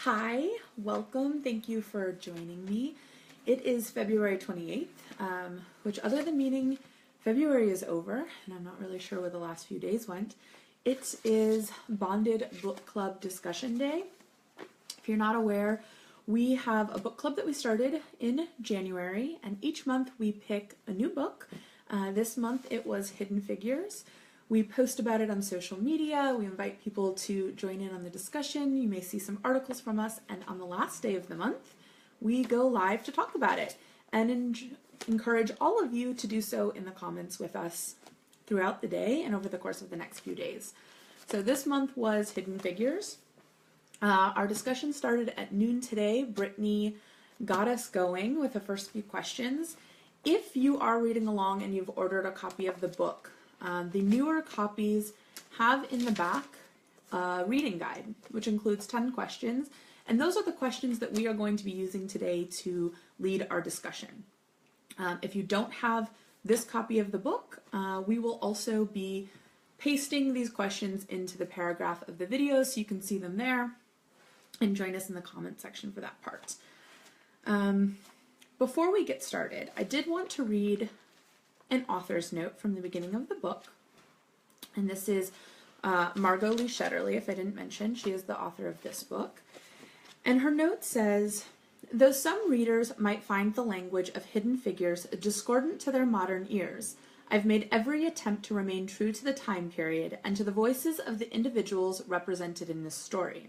Hi, welcome. Thank you for joining me. It is February 28th, which other than meaning February is over, and I'm not really sure where the last few days went. It is Bonded Book Club Discussion Day. If you're not aware, we have a book club that we started in January, and each month we pick a new book. This month it was Hidden Figures. We post about it on social media, we invite people to join in on the discussion, you may see some articles from us, and on the last day of the month, we go live to talk about it, and encourage all of you to do so in the comments with us throughout the day and over the course of the next few days. So this month was Hidden Figures. Our discussion started at noon today. Brittany got us going with the first few questions. If you are reading along and you've ordered a copy of the book, the newer copies have in the back a reading guide, which includes 10 questions, and those are the questions that we are going to be using today to lead our discussion. If you don't have this copy of the book, we will also be pasting these questions into the paragraph of the video so you can see them there, and join us in the comment section for that part. Before we get started, I did want to read an author's note from the beginning of the book, and this is Margot Lee Shetterly, if I didn't mention. She is the author of this book, and her note says, though some readers might find the language of Hidden Figures discordant to their modern ears, I've made every attempt to remain true to the time period and to the voices of the individuals represented in this story.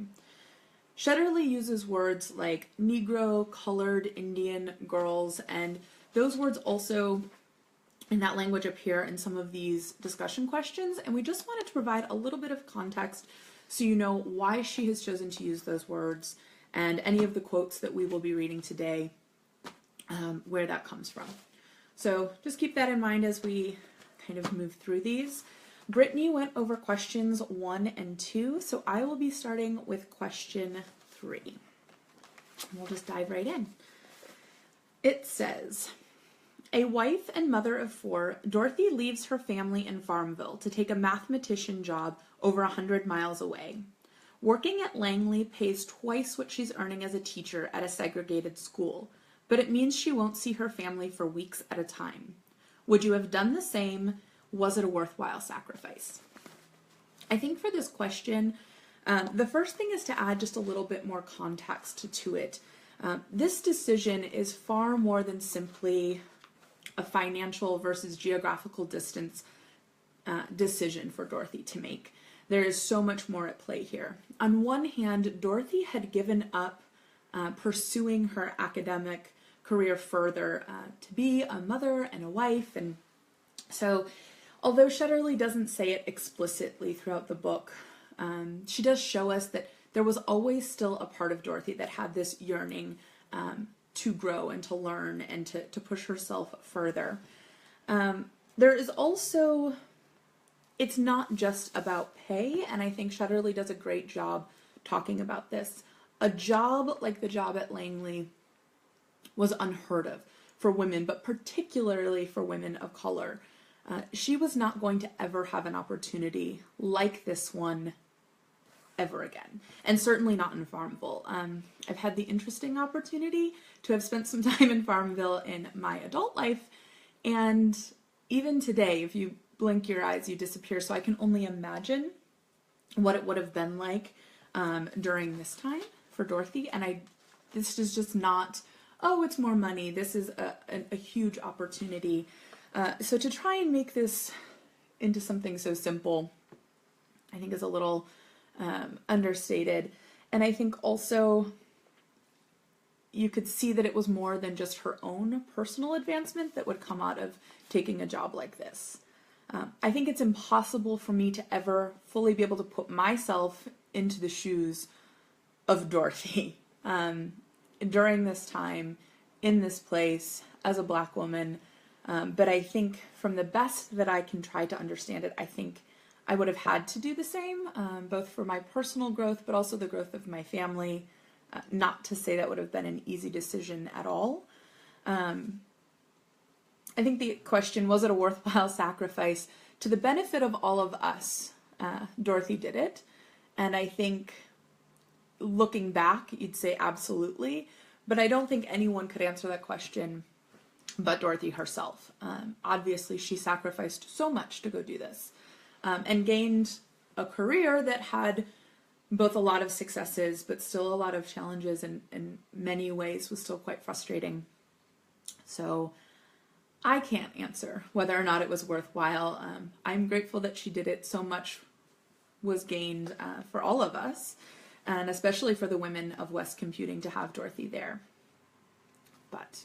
Shetterly uses words like Negro, colored, Indian, girls, and those words also in that language appear in some of these discussion questions, and we just wanted to provide a little bit of context so you know why she has chosen to use those words and any of the quotes that we will be reading today, where that comes from. So just keep that in mind as we kind of move through these. Brittany went over questions 1 and 2, so I will be starting with question 3. We'll just dive right in. It says, a wife and mother of 4, Dorothy leaves her family in Farmville to take a mathematician job over 100 miles away. Working at Langley pays twice what she's earning as a teacher at a segregated school, but it means she won't see her family for weeks at a time. Would you have done the same? Was it a worthwhile sacrifice? I think for this question, the first thing is to add just a little bit more context to it. This decision is far more than simply a financial versus geographical distance decision for Dorothy to make. There is so much more at play here. On one hand, Dorothy had given up pursuing her academic career further to be a mother and a wife, and so although Shetterly doesn't say it explicitly throughout the book, she does show us that there was always still a part of Dorothy that had this yearning to grow and to learn and to push herself further. There is also, it's not just about pay, and I think Shetterly does a great job talking about this. A job like the job at Langley was unheard of for women, but particularly for women of color. She was not going to ever have an opportunity like this one ever again, and certainly not in Farmville. I've had the interesting opportunity to have spent some time in Farmville in my adult life, and even today, if you blink your eyes, you disappear, so I can only imagine what it would have been like during this time for Dorothy, and this is just not, oh, it's more money, this is a huge opportunity. So to try and make this into something so simple, I think is a little understated. And I think also you could see that it was more than just her own personal advancement that would come out of taking a job like this. I think it's impossible for me to ever fully be able to put myself into the shoes of Dorothy during this time, in this place, as a Black woman. But I think from the best that I can try to understand it, I think I would have had to do the same, both for my personal growth, but also the growth of my family. Not to say that would have been an easy decision at all. I think the question, was it a worthwhile sacrifice? To the benefit of all of us, Dorothy did it. And I think looking back, you'd say absolutely, but I don't think anyone could answer that question but Dorothy herself. Obviously, she sacrificed so much to go do this, and gained a career that had both a lot of successes, but still a lot of challenges, and in many ways was still quite frustrating. So I can't answer whether or not it was worthwhile. I'm grateful that she did it. So much was gained for all of us, and especially for the women of West Computing to have Dorothy there. But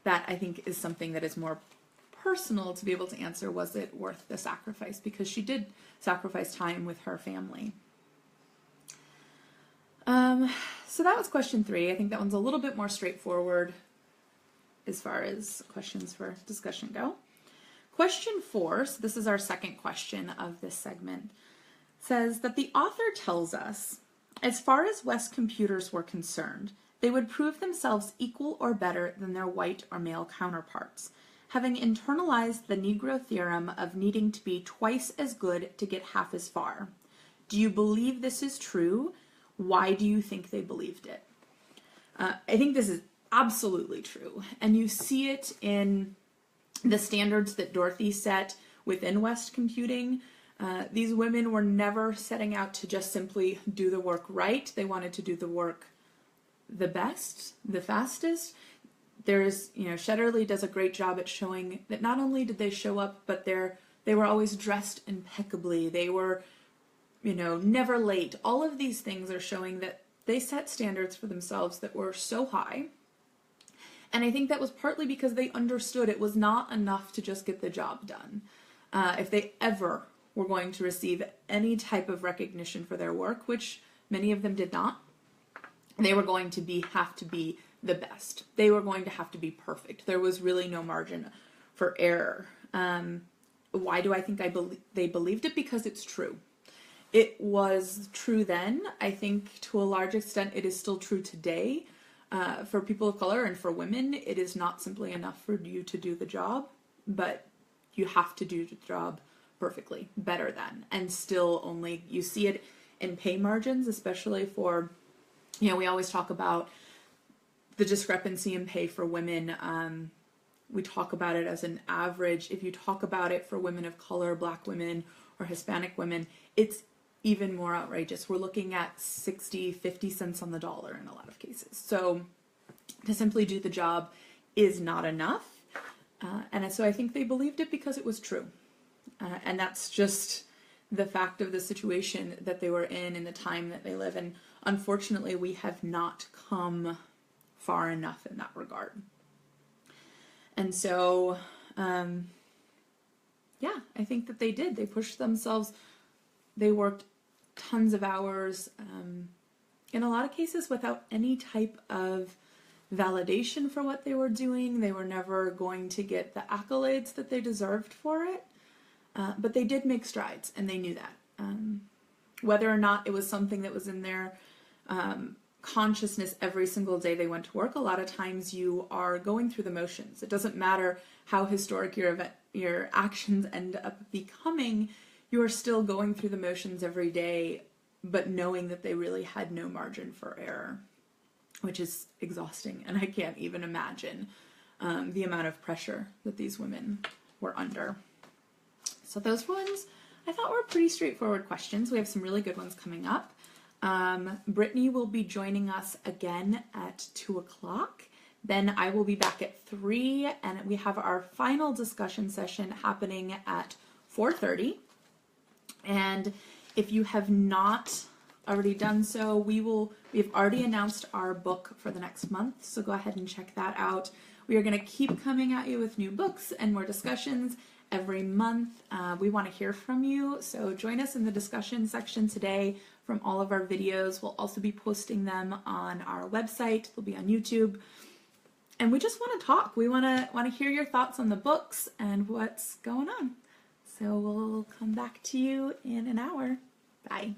that, I think, is something that is more personal to be able to answer. Was it worth the sacrifice? Because she did sacrifice time with her family. So that was question 3. I think that one's a little bit more straightforward as far as questions for discussion go. Question 4, so this is our second question of this segment, says that the author tells us, as far as West computers were concerned, they would prove themselves equal or better than their white or male counterparts, having internalized the Negro theorem of needing to be twice as good to get half as far. Do you believe this is true? Why do you think they believed it? I think this is absolutely true, and you see it in the standards that Dorothy set within West Computing. These women were never setting out to just simply do the work right. They wanted to do the work the best, the fastest. There's, Shetterly does a great job at showing that not only did they show up, but they were always dressed impeccably. They were, never late. All of these things are showing that they set standards for themselves that were so high. And I think that was partly because they understood it was not enough to just get the job done. If they ever were going to receive any type of recognition for their work, which many of them did not, they were going to have to be the best. They were going to have to be perfect. There was really no margin for error. Why do I think they believed it? Because it's true. It was true then. I think to a large extent it is still true today. For people of color and for women, it is not simply enough for you to do the job, but you have to do the job perfectly, better than, and still only, you see it in pay margins, especially for, we always talk about the discrepancy in pay for women. We talk about it as an average. If you talk about it for women of color, Black women or Hispanic women, it's even more outrageous. We're looking at 60, 50 cents on the dollar in a lot of cases. So to simply do the job is not enough. And so I think they believed it because it was true. And that's just the fact of the situation that they were in the time that they live. And unfortunately, we have not come far enough in that regard. And so, yeah, I think that they did. They pushed themselves. They worked tons of hours, in a lot of cases without any type of validation for what they were doing. They were never going to get the accolades that they deserved for it, but they did make strides, and they knew that. Whether or not it was something that was in their consciousness every single day they went to work, a lot of times you are going through the motions. It doesn't matter how historic your actions end up becoming. You are still going through the motions every day, but knowing that they really had no margin for error, which is exhausting. And I can't even imagine the amount of pressure that these women were under. So those ones I thought were pretty straightforward questions. We have some really good ones coming up. Brittany will be joining us again at 2 o'clock. Then I will be back at 3, and we have our final discussion session happening at 4:30. And if you have not already done so, we've already announced our book for the next month, so go ahead and check that out. We are going to keep coming at you with new books and more discussions every month. We want to hear from you, so join us in the discussion section today from all of our videos. We'll also be posting them on our website. They'll be on YouTube. And we just want to talk. We want to hear your thoughts on the books and what's going on. So we'll come back to you in an hour. Bye.